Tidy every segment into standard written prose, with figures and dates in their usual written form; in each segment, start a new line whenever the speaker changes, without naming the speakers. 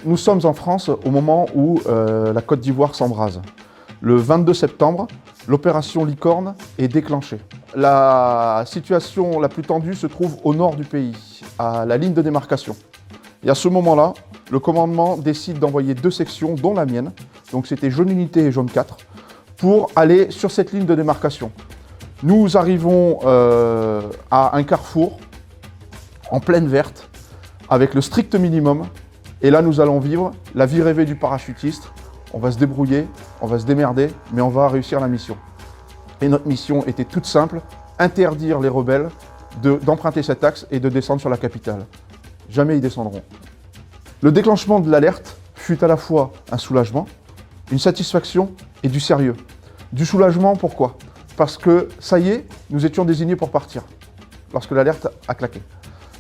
Nous sommes en France au moment où la Côte d'Ivoire s'embrase. Le 22 septembre, l'opération Licorne est déclenchée. La situation la plus tendue se trouve au nord du pays, à la ligne de démarcation. Et à ce moment-là, le commandement décide d'envoyer 2 sections, dont la mienne, donc c'était jaune unité et jaune 4, pour aller sur cette ligne de démarcation. Nous arrivons à un carrefour en plaine verte, avec le strict minimum, et là nous allons vivre la vie rêvée du parachutiste. On va se débrouiller, on va se démerder, mais on va réussir la mission. Et notre mission était toute simple, interdire les rebelles d'emprunter cet axe et de descendre sur la capitale. Jamais ils descendront. Le déclenchement de l'alerte fut à la fois un soulagement, une satisfaction et du sérieux. Du soulagement, pourquoi? Parce que, ça y est, nous étions désignés pour partir, lorsque l'alerte a claqué.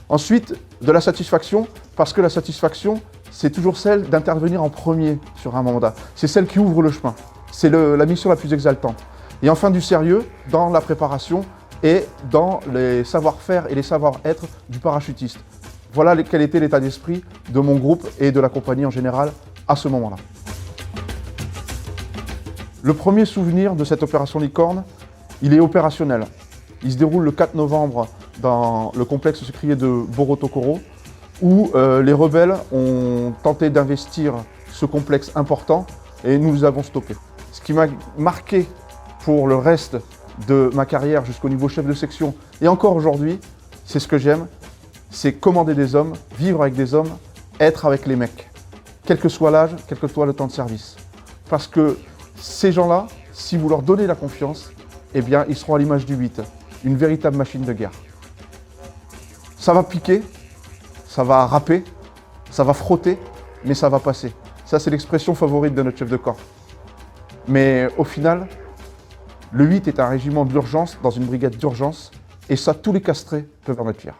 Ensuite, de la satisfaction, parce que la satisfaction, c'est toujours celle d'intervenir en premier sur un mandat. C'est celle qui ouvre le chemin. C'est la mission la plus exaltante. Et enfin, du sérieux dans la préparation et dans les savoir-faire et les savoir-être du parachutiste. Voilà quel était l'état d'esprit de mon groupe et de la compagnie en général à ce moment-là. Le premier souvenir de cette opération Licorne, il est opérationnel. Il se déroule le 4 novembre dans le complexe sucrier de Borotokoro, où les rebelles ont tenté d'investir ce complexe important et nous avons stoppé. Ce qui m'a marqué pour le reste de ma carrière jusqu'au niveau chef de section et encore aujourd'hui, c'est ce que j'aime, c'est commander des hommes, vivre avec des hommes, être avec les mecs, quel que soit l'âge, quel que soit le temps de service. Parce que ces gens-là, si vous leur donnez la confiance, eh bien, ils seront à l'image du 8, une véritable machine de guerre. Ça va piquer, ça va râper, ça va frotter, mais ça va passer. Ça, c'est l'expression favorite de notre chef de corps. Mais au final, le 8 est un régiment d'urgence dans une brigade d'urgence, et ça, tous les castrés peuvent en être fiers.